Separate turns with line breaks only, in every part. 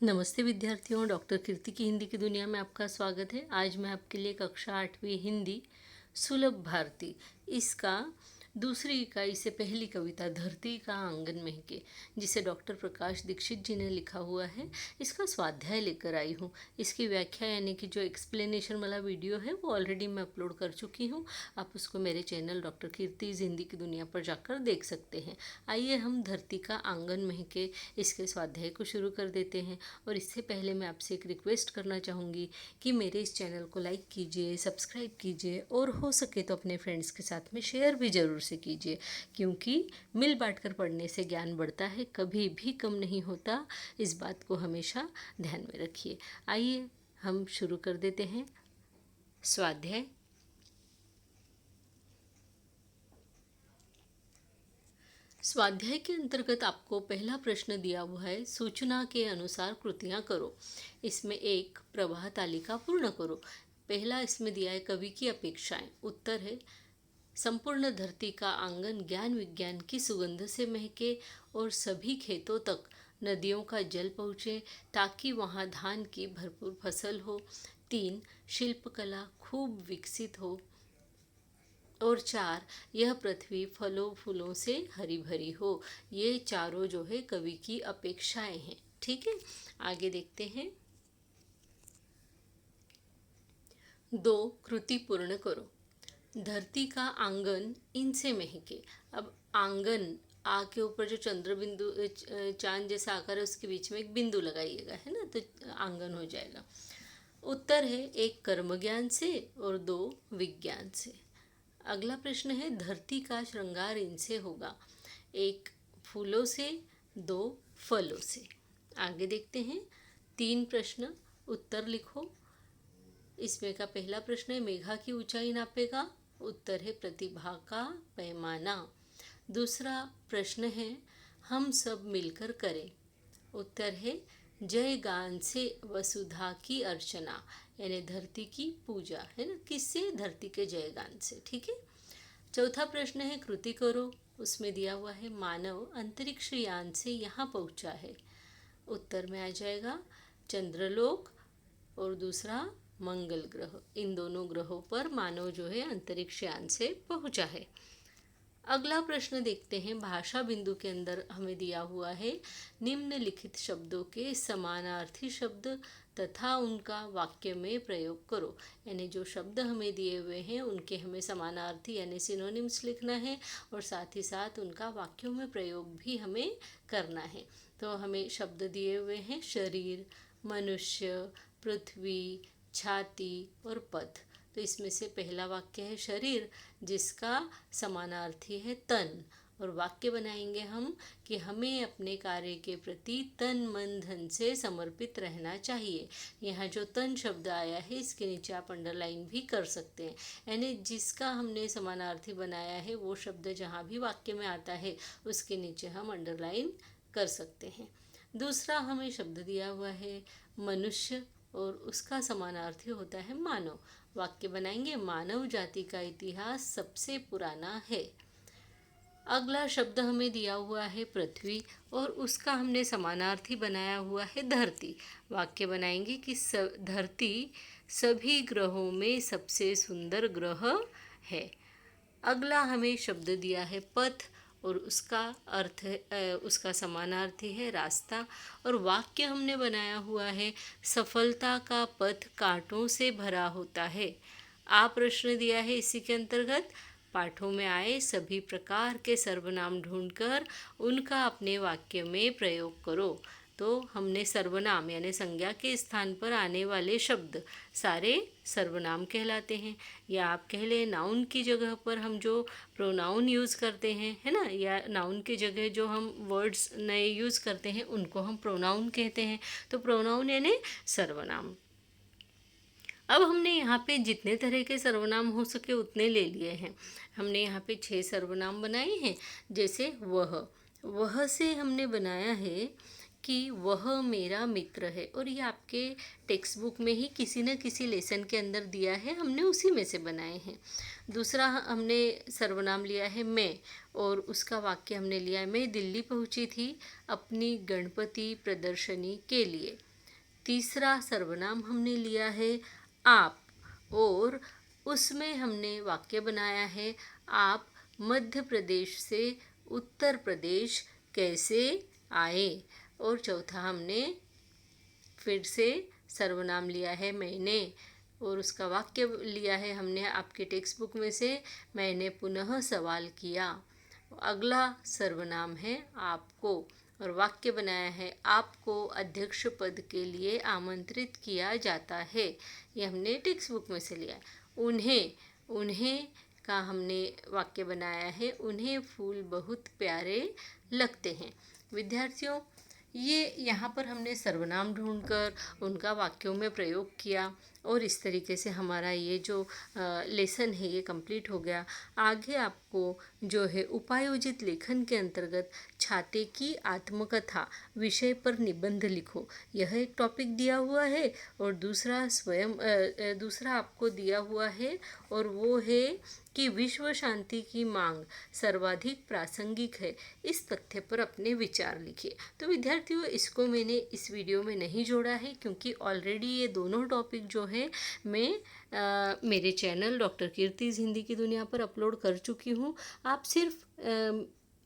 नमस्ते विद्यार्थियों, डॉक्टर कीर्ति की हिंदी की दुनिया में आपका स्वागत है। आज मैं आपके लिए कक्षा 8वीं हिंदी सुलभ भारती इसका दूसरी इकाई से पहली कविता धरती का आंगन महके, जिसे डॉक्टर प्रकाश दीक्षित जी ने लिखा हुआ है, इसका स्वाध्याय लेकर आई हूँ। इसकी व्याख्या यानी कि जो एक्सप्लेनेशन वाला वीडियो है वो ऑलरेडी मैं अपलोड कर चुकी हूँ। आप उसको मेरे चैनल डॉक्टर कीर्ति हिंदी की दुनिया पर जाकर देख सकते हैं। आइए हम धरती का आंगन महके इसके स्वाध्याय को शुरू कर देते हैं। और इससे पहले मैं आपसे एक रिक्वेस्ट करना चाहूँगी कि मेरे इस चैनल को लाइक कीजिए, सब्सक्राइब कीजिए और हो सके तो अपने फ्रेंड्स के साथ में शेयर भी ज़रूर से कीजिए, क्योंकि मिल बांट कर पढ़ने से ज्ञान बढ़ता है, कभी भी कम नहीं होता। इस बात को हमेशा ध्यान में रखिए। आइए हम शुरू कर देते हैं स्वाध्याय। स्वाध्याय के अंतर्गत आपको पहला प्रश्न दिया हुआ है, सूचना के अनुसार कृतियाँ करो। इसमें एक प्रवाह तालिका पूर्ण करो। पहला इसमें दिया है कवि की अपेक्षाएं। उत्तर है संपूर्ण धरती का आंगन ज्ञान विज्ञान की सुगंध से महके और सभी खेतों तक नदियों का जल पहुँचे ताकि वहाँ धान की भरपूर फसल हो। 3, शिल्पकला खूब विकसित हो। और 4, यह पृथ्वी फलों फूलों से हरी भरी हो। ये चारों जो है कवि की अपेक्षाएं हैं। ठीक है, आगे देखते हैं। 2, कृति पूर्ण करो। धरती का आंगन इनसे महके। अब आंगन, आ के ऊपर जो चंद्र बिंदु चांद जैसा आकार है उसके बीच में एक बिंदु लगाइएगा, है ना, तो आंगन हो जाएगा। उत्तर है 1 कर्म ज्ञान से और 2 विज्ञान से। अगला प्रश्न है धरती का श्रृंगार इनसे होगा। 1 फूलों से, 2 फलों से। आगे देखते हैं 3 प्रश्न, उत्तर लिखो। इसमें का पहला प्रश्न है मेघा की ऊंचाई नापेगा। उत्तर है प्रतिभा का पैमाना। दूसरा प्रश्न है हम सब मिलकर करें। उत्तर है जय गान से वसुधा की अर्चना, यानी धरती की पूजा, है ना, किससे? धरती के जय गान से। ठीक है। चौथा प्रश्न है कृति करो। उसमें दिया हुआ है मानव अंतरिक्ष यान से यहाँ पहुँचा है। उत्तर में आ जाएगा चंद्रलोक और दूसरा मंगल ग्रह। इन दोनों ग्रहों पर मानव जो है अंतरिक्ष यान से पहुँचा है। अगला प्रश्न देखते हैं। भाषा बिंदु के अंदर हमें दिया हुआ है निम्नलिखित शब्दों के समानार्थी शब्द तथा उनका वाक्य में प्रयोग करो। यानी जो शब्द हमें दिए हुए हैं उनके हमें समानार्थी यानी सिनोनिम्स लिखना है और साथ ही साथ उनका वाक्यों में प्रयोग भी हमें करना है। तो हमें शब्द दिए हुए हैं शरीर, मनुष्य, पृथ्वी, छाती और पथ। तो इसमें से पहला वाक्य है शरीर, जिसका समानार्थी है तन। और वाक्य बनाएंगे हम कि हमें अपने कार्य के प्रति तन मन धन से समर्पित रहना चाहिए। यहाँ जो तन शब्द आया है इसके नीचे आप अंडरलाइन भी कर सकते हैं, यानी जिसका हमने समानार्थी बनाया है वो शब्द जहाँ भी वाक्य में आता है उसके नीचे हम अंडरलाइन कर सकते हैं। दूसरा हमें शब्द दिया हुआ है मनुष्य और उसका समानार्थी होता है मानव। वाक्य बनाएंगे मानव जाति का इतिहास सबसे पुराना है। अगला शब्द हमें दिया हुआ है पृथ्वी और उसका हमने समानार्थी बनाया हुआ है धरती। वाक्य बनाएंगे कि धरती सभी ग्रहों में सबसे सुंदर ग्रह है। अगला हमें शब्द दिया है पथ और उसका अर्थ है उसका समानार्थी है रास्ता। और वाक्य हमने बनाया हुआ है सफलता का पथ कांटों से भरा होता है। आ प्रश्न दिया है इसी के अंतर्गत पाठों में आए सभी प्रकार के सर्वनाम ढूंढकर उनका अपने वाक्य में प्रयोग करो। तो हमने सर्वनाम यानी संज्ञा के स्थान पर आने वाले शब्द सारे सर्वनाम कहलाते हैं, या आप कह लें नाउन की जगह पर हम जो प्रोनाउन यूज़ करते हैं, है ना, या नाउन की जगह जो हम वर्ड्स नए यूज़ करते हैं उनको हम प्रोनाउन कहते हैं। तो प्रोनाउन यानी सर्वनाम। अब हमने यहाँ पे जितने तरह के सर्वनाम हो सके उतने ले लिए हैं। हमने यहाँ पे 6 सर्वनाम बनाए हैं। जैसे वह से हमने बनाया है कि वह मेरा मित्र है, और ये आपके टेक्स्ट बुक में ही किसी न किसी लेसन के अंदर दिया है, हमने उसी में से बनाए हैं। दूसरा हमने सर्वनाम लिया है मैं, और उसका वाक्य हमने लिया है मैं दिल्ली पहुँची थी अपनी गणपति प्रदर्शनी के लिए। तीसरा सर्वनाम हमने लिया है आप, और उसमें हमने वाक्य बनाया है आप मध्य प्रदेश से उत्तर प्रदेश कैसे आए। और चौथा हमने फिर से सर्वनाम लिया है मैंने, और उसका वाक्य लिया है हमने आपके टेक्स्ट बुक में से, मैंने पुनः सवाल किया। अगला सर्वनाम है आपको, और वाक्य बनाया है आपको अध्यक्ष पद के लिए आमंत्रित किया जाता है। ये हमने टेक्स्ट बुक में से लिया है। उन्हें, उन्हें का हमने वाक्य बनाया है उन्हें फूल बहुत प्यारे लगते हैं। विद्यार्थियों, ये यहाँ पर हमने सर्वनाम ढूंढकर उनका वाक्यों में प्रयोग किया, और इस तरीके से हमारा ये जो लेसन है ये कंप्लीट हो गया। आगे आपको जो है उपायोजित लेखन के अंतर्गत छाते की आत्मकथा विषय पर निबंध लिखो, यह एक टॉपिक दिया हुआ है, और दूसरा आपको दिया हुआ है, और वो है कि विश्व शांति की मांग सर्वाधिक प्रासंगिक है, इस तथ्य पर अपने विचार लिखिए। तो विद्यार्थियों, इसको मैंने इस वीडियो में नहीं जोड़ा है क्योंकि ऑलरेडी ये दोनों टॉपिक जो है मैं मेरे चैनल डॉक्टर कीर्तिज हिंदी की दुनिया पर अपलोड कर चुकी हूँ। आप सिर्फ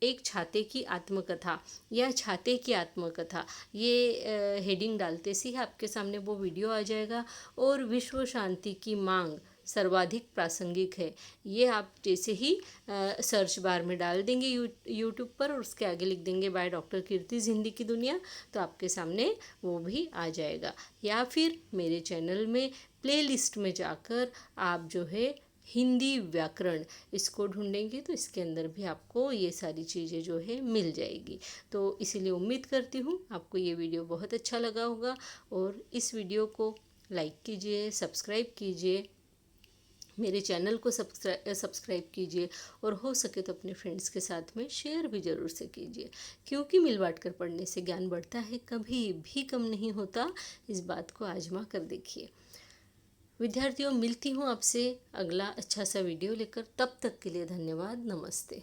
एक छाते की आत्मकथा या छाते की आत्मकथा ये हेडिंग डालते से ही आपके सामने वो वीडियो आ जाएगा, और विश्व शांति की मांग सर्वाधिक प्रासंगिक है, ये आप जैसे ही सर्च बार में डाल देंगे यूट्यूब पर, और उसके आगे लिख देंगे बाय डॉक्टर कीर्तिज हिंदी की दुनिया, तो आपके सामने वो भी आ जाएगा। या फिर मेरे चैनल में प्लेलिस्ट में जाकर आप जो है हिंदी व्याकरण इसको ढूंढेंगे तो इसके अंदर भी आपको ये सारी चीज़ें जो है मिल जाएगी। तो इसीलिए उम्मीद करती हूँ आपको ये वीडियो बहुत अच्छा लगा होगा, और इस वीडियो को लाइक कीजिए, सब्सक्राइब कीजिए, मेरे चैनल को सब्सक्राइब कीजिए, और हो सके तो अपने फ्रेंड्स के साथ में शेयर भी ज़रूर से कीजिए, क्योंकि मिल बांट कर पढ़ने से ज्ञान बढ़ता है, कभी भी कम नहीं होता। इस बात को आजमा कर देखिए। विद्यार्थियों, मिलती हूँ आपसे अगला अच्छा सा वीडियो लेकर, तब तक के लिए धन्यवाद, नमस्ते।